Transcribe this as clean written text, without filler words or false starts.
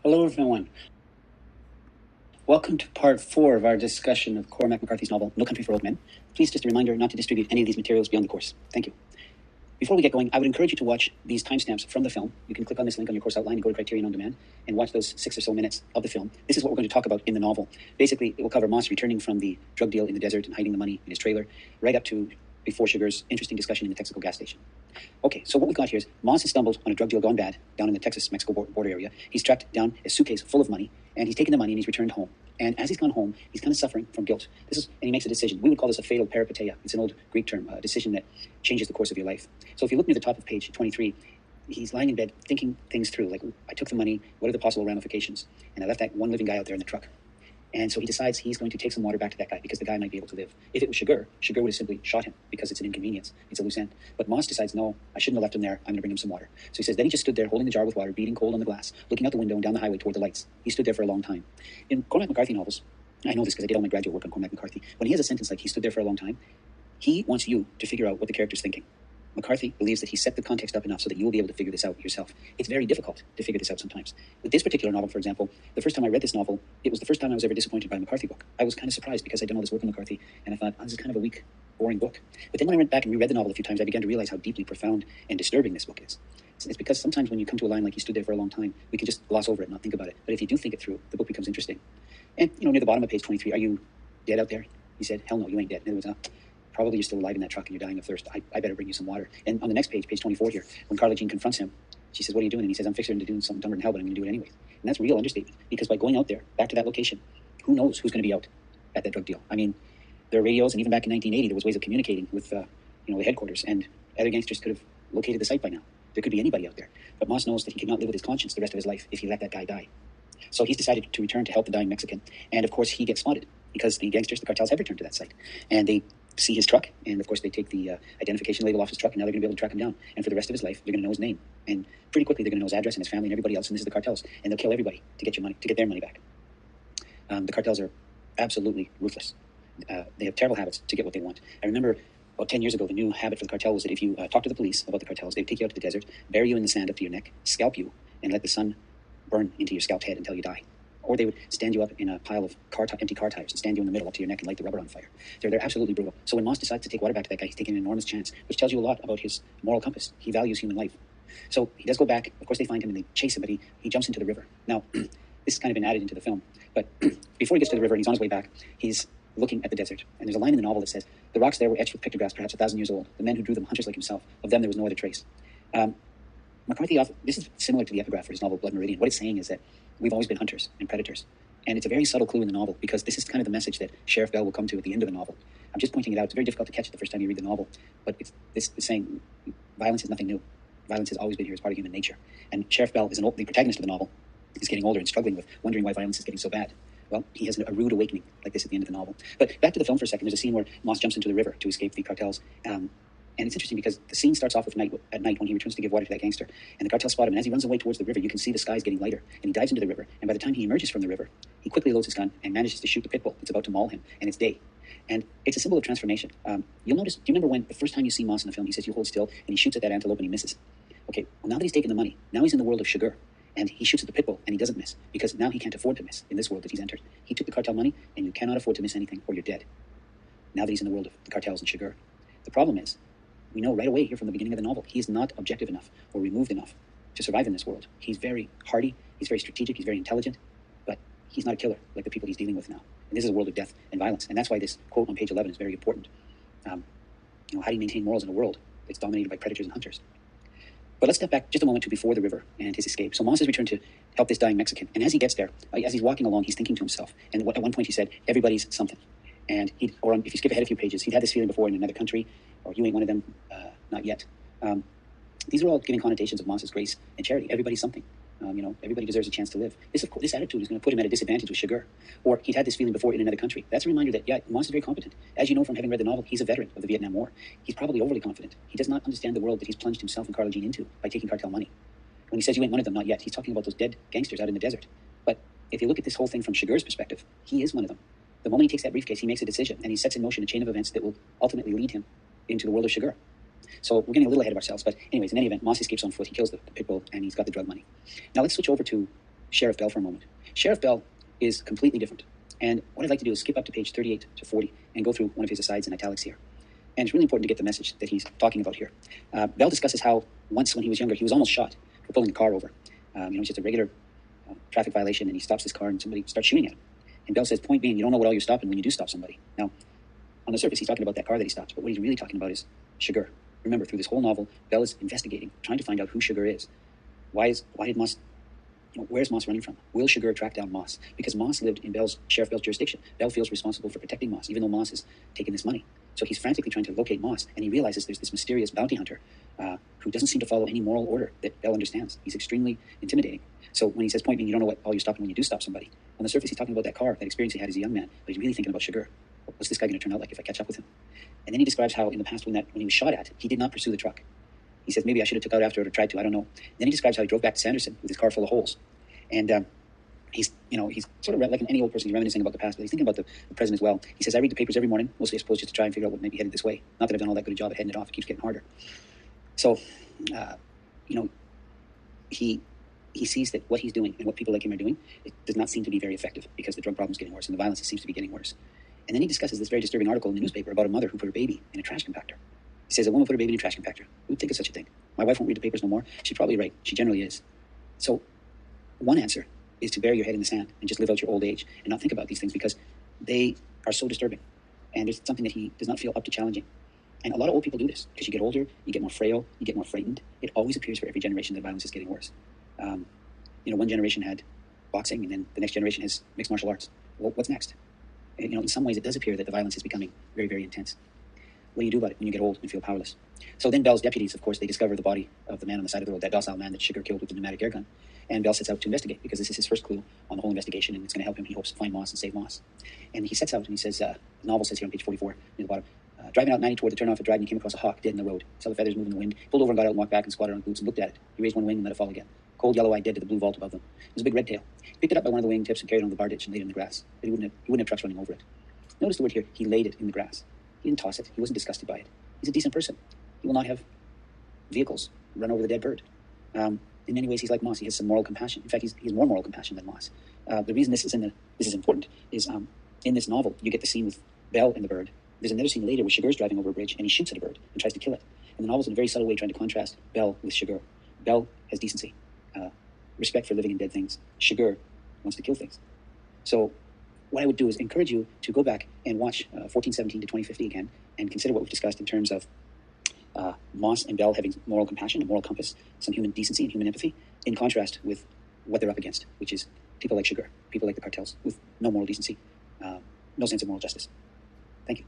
Hello, everyone. Welcome to part 4 of our discussion of Cormac McCarthy's novel, No Country for Old Men. Please, just a reminder not to distribute any of these materials beyond the course. Thank you. Before we get going, I would encourage you to watch these timestamps from the film. You can click on this link on your course outline and go to Criterion On Demand and watch those 6 or so minutes of the film. This is what we're going to talk about in the novel. Basically, it will cover Moss returning from the drug deal in the desert and hiding the money in his trailer, right up to before Sugar's interesting discussion in the Texaco gas station. Okay, so what we've got here is Moss has stumbled on a drug deal gone bad down in the Texas-Mexico border area. He's tracked down a suitcase full of money, and he's taken the money and he's returned home. And as he's gone home, he's kind of suffering from guilt. And he makes a decision. We would call this a fatal peripeteia. It's an old Greek term, a decision that changes the course of your life. So if you look near the top of page 23, he's lying in bed thinking things through, like, I took the money, what are the possible ramifications? And I left that one living guy out there in the truck. And so he decides he's going to take some water back to that guy because the guy might be able to live. If it was Sugar would have simply shot him because it's an inconvenience. It's a loose end. But Moss decides, no, I shouldn't have left him there. I'm going to bring him some water. So he says, then he just stood there holding the jar with water, beating cold on the glass, looking out the window and down the highway toward the lights. He stood there for a long time. In Cormac McCarthy novels, I know this because I did all my graduate work on Cormac McCarthy, when he has a sentence like he stood there for a long time, he wants you to figure out what the character's thinking. McCarthy believes that he set the context up enough so that you will be able to figure this out yourself. It's very difficult to figure this out sometimes. With this particular novel, for example, the first time I read this novel, it was the first time I was ever disappointed by a McCarthy book. I was kind of surprised because I'd done all this work on McCarthy, and I thought, oh, this is kind of a weak, boring book. But then when I went back and reread the novel a few times, I began to realize how deeply profound and disturbing this book is. It's because sometimes when you come to a line like he stood there for a long time, we can just gloss over it and not think about it. But if you do think it through, the book becomes interesting. And, near the bottom of page 23, are you dead out there? He said, hell no, you ain't dead. In other words, probably you're still alive in that truck and you're dying of thirst. I better bring you some water. And on the next page, page 24 here, when Carla Jean confronts him, she says, what are you doing? And he says, I'm fixing to do something dumber than hell, but I'm going to do it anyways. And that's real understatement, because by going out there, back to that location, who knows who's going to be out at that drug deal? I mean, there are radios, and even back in 1980, there was ways of communicating with, the headquarters, and other gangsters could have located the site by now. There could be anybody out there. But Moss knows that he could not live with his conscience the rest of his life if he let that guy die. So he's decided to return to help the dying Mexican. And of course, he gets spotted because the gangsters, the cartels, have returned to that site. And they see his truck, and of course they take the identification label off his truck, and now they're going to be able to track him down. And for the rest of his life, they're going to know his name. And pretty quickly, they're going to know his address and his family and everybody else, and this is the cartels. And they'll kill everybody to get your money, to get their money back. The cartels are absolutely ruthless. They have terrible habits to get what they want. I remember about 10 years ago, the new habit for the cartel was that if you talk to the police about the cartels, they'd take you out to the desert, bury you in the sand up to your neck, scalp you, and let the sun burn into your scalped head until you die. Or they would stand you up in a pile of empty car tires and stand you in the middle up to your neck and light the rubber on fire. They're absolutely brutal. So when Moss decides to take water back to that guy, he's taking an enormous chance, which tells you a lot about his moral compass. He values human life. So he does go back. Of course, they find him and they chase him, but he jumps into the river. Now, this has kind of been added into the film. But before he gets to the river and he's on his way back, he's looking at the desert. And there's a line in the novel that says, the rocks there were etched with pictographs, perhaps 1,000 years old. The men who drew them, hunters like himself. Of them, there was no other trace. McCarthy, this is similar to the epigraph for his novel, Blood Meridian. What it's saying is that we've always been hunters and predators. And it's a very subtle clue in the novel, because this is kind of the message that Sheriff Bell will come to at the end of the novel. I'm just pointing it out. It's very difficult to catch it the first time you read the novel. But this is saying violence is nothing new. Violence has always been here as part of human nature. And Sheriff Bell, the protagonist of the novel, is getting older and struggling with wondering why violence is getting so bad. Well, he has a rude awakening like this at the end of the novel. But back to the film for a second. There's a scene where Moss jumps into the river to escape the cartels. And it's interesting because the scene starts off at night when he returns to give water to that gangster. And the cartels spot him. And as he runs away towards the river, you can see the skies getting lighter. And he dives into the river. And by the time he emerges from the river, he quickly loads his gun and manages to shoot the pit bull. It's about to maul him. And it's day. And it's a symbol of transformation. You'll notice, do you remember when the first time you see Moss in the film, he says, you hold still, and he shoots at that antelope and he misses. Okay, well, now that he's taken the money, now he's in the world of Sugar. And he shoots at the pit bull and he doesn't miss, because now he can't afford to miss in this world that he's entered. He took the cartel money, and you cannot afford to miss anything or you're dead. Now that he's in the world of the cartels and Sugar. The problem is, we know right away here from the beginning of the novel, he is not objective enough or removed enough to survive in this world. He's very hardy, he's very strategic, he's very intelligent, but he's not a killer like the people he's dealing with now. And this is a world of death and violence. And that's why this quote on page 11 is very important. How do you maintain morals in a world that's dominated by predators and hunters? But let's step back just a moment to before the river and his escape. So Moss has returned to help this dying Mexican. And as he gets there, as he's walking along, he's thinking to himself. And at one point he said, everybody's something. And if you skip ahead a few pages, he'd had this feeling before in another country, or you ain't one of them, not yet. These are all giving connotations of Moss's grace and charity. Everybody's something. Everybody deserves a chance to live. This attitude is going to put him at a disadvantage with Sugar. Or he'd had this feeling before in another country. That's a reminder that, Moss is very competent. As you know from having read the novel, he's a veteran of the Vietnam War. He's probably overly confident. He does not understand the world that he's plunged himself and Carla Jean into by taking cartel money. When he says you ain't one of them, not yet, he's talking about those dead gangsters out in the desert. But if you look at this whole thing from Sugar's perspective, he is one of them. The moment he takes that briefcase, he makes a decision, and he sets in motion a chain of events that will ultimately lead him into the world of Sugar. So we're getting a little ahead of ourselves. But anyways, in any event, Moss escapes on foot. He kills the pit bull, and he's got the drug money. Now let's switch over to Sheriff Bell for a moment. Sheriff Bell is completely different. And what I'd like to do is skip up to page 38 to 40 and go through one of his asides in italics here. And it's really important to get the message that he's talking about here. Bell discusses how once when he was younger, he was almost shot for pulling a car over. It's just a regular traffic violation, and he stops his car and somebody starts shooting at him. And Bell says, point being, you don't know what all you're stopping when you do stop somebody. Now, on the surface, he's talking about that car that he stops, but what he's really talking about is Sugar. Remember, through this whole novel, Bell is investigating, trying to find out who Sugar is. Why did Moss, where's Moss running from? Will Sugar track down Moss? Because Moss lived in Sheriff Bell's jurisdiction. Bell feels responsible for protecting Moss, even though Moss has taken this money. So he's frantically trying to locate Moss, and he realizes there's this mysterious bounty hunter who doesn't seem to follow any moral order that Bell understands. He's extremely intimidating. So when he says, point being, you don't know what all you're stopping when you do stop somebody. On the surface, he's talking about that car, that experience he had as a young man, but he's really thinking about Sugar. What's this guy going to turn out like if I catch up with him? And then he describes how in the past when he was shot at, he did not pursue the truck. He says, maybe I should have took out after it or tried to, I don't know. Then he describes how he drove back to Sanderson with his car full of holes. And he's sort of like any old person, he's reminiscing about the past, but he's thinking about the present as well. He says, I read the papers every morning, mostly I suppose just to try and figure out what may be headed this way. Not that I've done all that good a job at heading it off, it keeps getting harder. So, he sees that what he's doing and what people like him are doing, it does not seem to be very effective because the drug problem is getting worse and the violence seems to be getting worse. And then he discusses this very disturbing article in the newspaper about a mother who put her baby in a trash compactor. He says, a woman put her baby in a trash compactor. Who'd think of such a thing? My wife won't read the papers no more. She's probably right. She generally is. So one answer is to bury your head in the sand and just live out your old age and not think about these things because they are so disturbing. And it's something that he does not feel up to challenging. And a lot of old people do this because you get older, you get more frail, you get more frightened. It always appears for every generation that violence is getting worse. One generation had boxing and then the next generation has mixed martial arts. Well, what's next? In some ways it does appear that the violence is becoming very, very intense. What do you do about it when you get old and feel powerless? So then Bell's deputies, of course, they discover the body of the man on the side of the road, that docile man that Sugar killed with the pneumatic air gun. And Bell sets out to investigate because this is his first clue on the whole investigation and it's going to help him, he hopes, find Moss and save Moss. And he sets out and he says, the novel says here on page 44 near the bottom, driving out 90 toward the turnoff at Dryden, he came across a hawk dead in the road. Saw the feathers move in the wind, pulled over and got out and walked back and squatted on boots and looked at it. He raised one wing and let it fall again. Cold yellow eye dead to the blue vault above them. It was a big red tail. He picked it up by one of the wing tips and carried it on the bar ditch and laid it in the grass. But he wouldn't have trucks running over it. Notice the word here, he laid it in the grass. He didn't toss it. He wasn't disgusted by it. He's a decent person. He will not have vehicles run over the dead bird. In many ways, he's like Moss. He has some moral compassion. In fact, he has more moral compassion than Moss. The reason this is important is in this novel, you get the scene with Bell and the bird. There's another scene later where Sugar's driving over a bridge and he shoots at a bird and tries to kill it. And the novel's in a very subtle way trying to contrast Bell with Sugar. Bell has decency, respect for living and dead things. Sugar wants to kill things. So what I would do is encourage you to go back and watch 1417 to 2050 again and consider what we've discussed in terms of Moss and Bell having moral compassion, a moral compass, some human decency and human empathy, in contrast with what they're up against, which is people like Sugar, people like the cartels with no moral decency, no sense of moral justice. Thank you.